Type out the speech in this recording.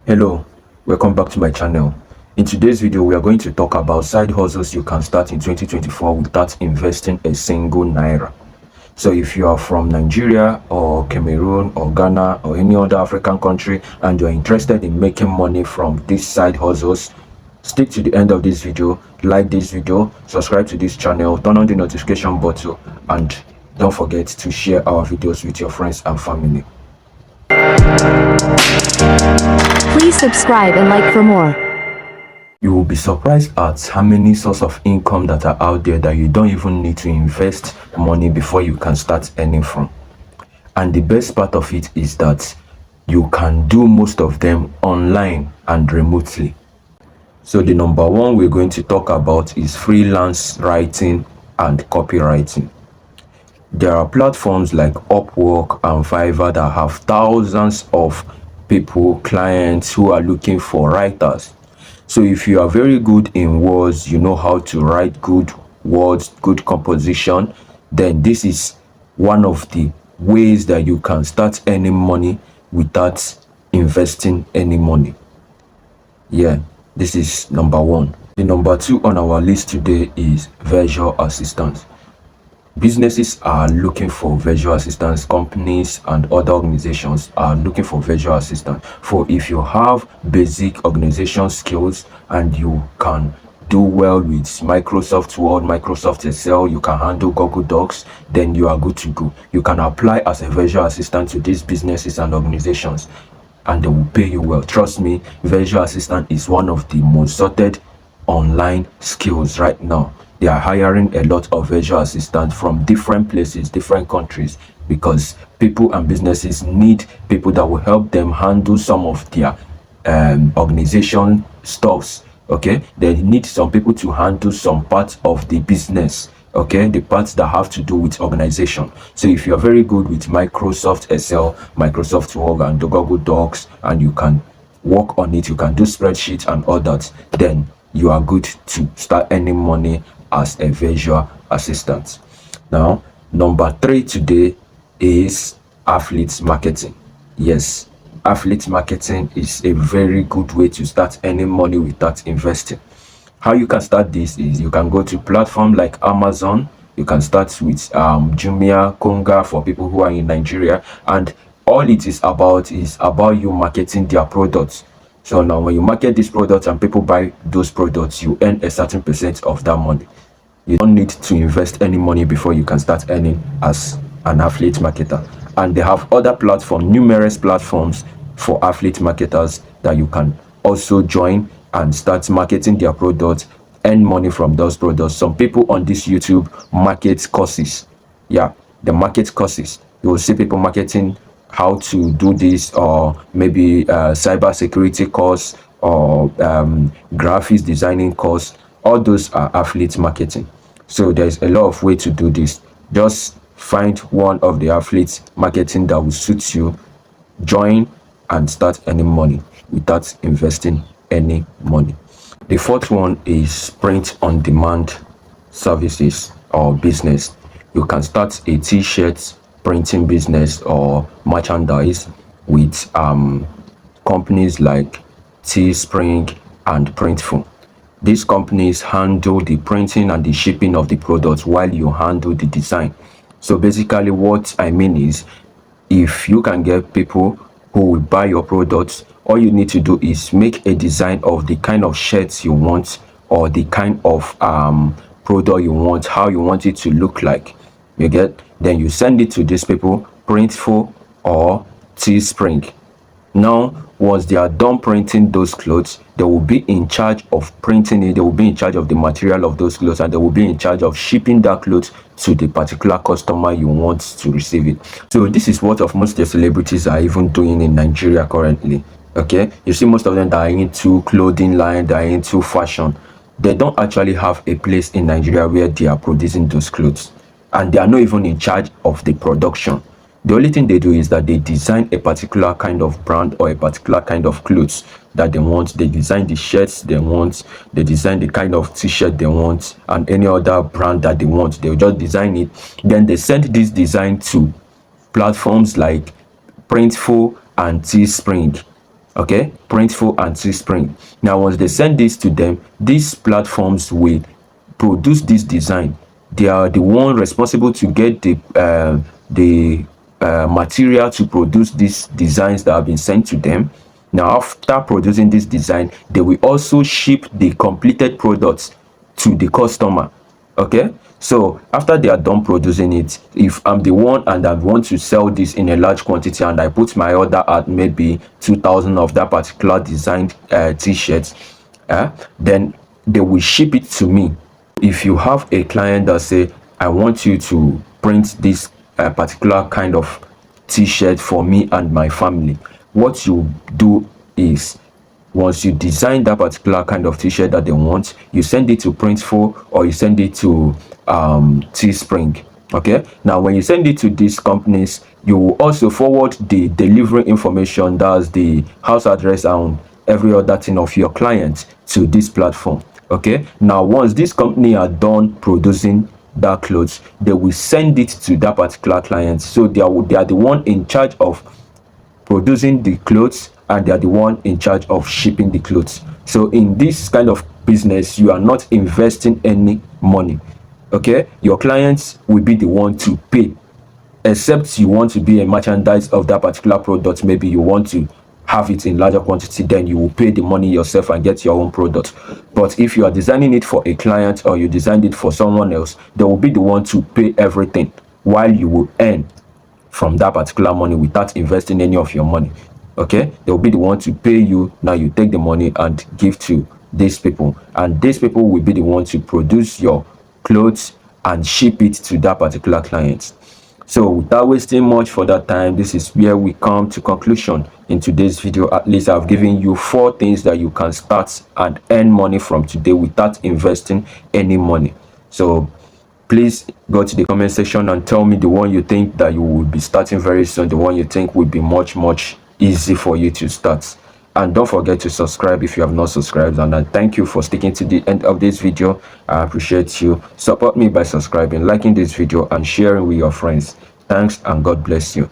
Hello, welcome back to my channel. In today's video, we are going to talk about side hustles you can start in 2024 without investing a single naira. So if you are from Nigeria or Cameroon or Ghana or any other African country and you're interested in making money from these side hustles, stick to the end of this video, like this video, subscribe to this channel, turn on the notification button, and don't forget to share our videos with your friends and family. Please subscribe and like for more. You will be surprised at how many sources of income that are out there that you don't even need to invest money before you can start earning from. And the best part of it is that you can do most of them online and remotely. So the number one we're going to talk about is freelance writing and copywriting. There are platforms like Upwork and Fiverr that have thousands of people, clients who are looking for writers. So if you are very good in words, you know how to write good words, good composition, then this is one of the ways that you can start earning money without investing any money. Yeah, this is number one. The number two on our list today is virtual assistants. Businesses are looking for virtual assistants. Companies and other organizations are looking for virtual assistants. For if you have basic organization skills and you can do well with Microsoft Word, Microsoft Excel, you can handle Google Docs, then you are good to go. You can apply as a virtual assistant to these businesses and organizations and they will pay you well. Trust me, virtual assistant is one of the most sorted online skills right now. They are hiring a lot of virtual assistants from different places, different countries, because people and businesses need people that will help them handle some of their organization stuffs. Okay, they need some people to handle some parts of the business. Okay, the parts that have to do with organization. So if you're very good with Microsoft Excel, Microsoft Word, and the Google Docs, and you can work on it, you can do spreadsheets and all that, then you are good to start earning money as a virtual assistant. Now, number three today is affiliate marketing. Yes, affiliate marketing is a very good way to start earning money without investing. How you can start this is you can go to platform like Amazon. You can start with Jumia, Konga for people who are in Nigeria, and all it is about you marketing their products. So now when you market these products and people buy those products, you earn a certain percent of that money. You don't need to invest any money before you can start earning as an affiliate marketer. And they have other platforms, numerous platforms for affiliate marketers that you can also join and start marketing their products, earn money from those products. Some people on this YouTube market courses. Yeah, the market courses. You will see people marketing how to do this, or maybe cyber security course, or graphics designing course. All those are affiliate marketing. So there's a lot of way to do this. Just find one of the affiliate marketing that will suit you, join and start earning money without investing any money. The fourth one is print on demand services or business. You can start a t-shirt printing business or merchandise with companies like Teespring and Printful. These companies handle the printing and the shipping of the products while you handle the design. So basically what I mean is, if you can get people who will buy your products, all you need to do is make a design of the kind of shirts you want or the kind of product you want, how you want it to look like. You get? Then you send it to these people, Printful or Teespring. Now, once they are done printing those clothes, they will be in charge of printing it. They will be in charge of the material of those clothes, and they will be in charge of shipping that clothes to the particular customer you want to receive it. So this is what of most of the celebrities are even doing in Nigeria currently. Okay, you see most of them that are into clothing line, that are into fashion. They don't actually have a place in Nigeria where they are producing those clothes, and they are not even in charge of the production. The only thing they do is that they design a particular kind of brand or a particular kind of clothes that they want. They design the shirts they want, they design the kind of t-shirt they want, and any other brand that they want. They'll just design it. Then they send this design to platforms like Printful and Teespring. Okay, Printful and Teespring. Now once they send this to them, these platforms will produce this design. They are the one responsible to get the material to produce these designs that have been sent to them. Now after producing this design, they will also ship the completed products to the customer. Okay, so after they are done producing it, if I'm the one and I want to sell this in a large quantity and I put my order at maybe 2,000 of that particular designed t-shirt, then they will ship it to me. If you have a client that say, I want you to print this particular kind of t-shirt for me and my family, what you do is, once you design that particular kind of t-shirt that they want, you send it to Printful or you send it to Teespring. Okay, now when you send it to these companies, you will also forward the delivery information, that's the house address and every other thing of your client, to this platform. Okay, now once this company are done producing that clothes, they will send it to that particular client. So they are the one in charge of producing the clothes and they are the one in charge of shipping the clothes. So in this kind of business, you are not investing any money. Okay, your clients will be the one to pay, except you want to be a merchandise of that particular product. Maybe you want to have it in larger quantity, then you will pay the money yourself and get your own product. But if you are designing it for a client or you designed it for someone else, they will be the one to pay everything, while you will earn from that particular money without investing any of your money. Okay, they'll be the one to pay you. Now you take the money and give to these people, and these people will be the one to produce your clothes and ship it to that particular client. So without wasting much further time, this is where we come to conclusion in today's video. At least I've given you 4 things that you can start and earn money from today without investing any money. So please go to the comment section and tell me the one you think that you will be starting very soon, the one you think will be much easy for you to start. And don't forget to subscribe if you have not subscribed. And I thank you for sticking to the end of this video. I appreciate you. Support me by subscribing, liking this video and sharing with your friends. Thanks and God bless you.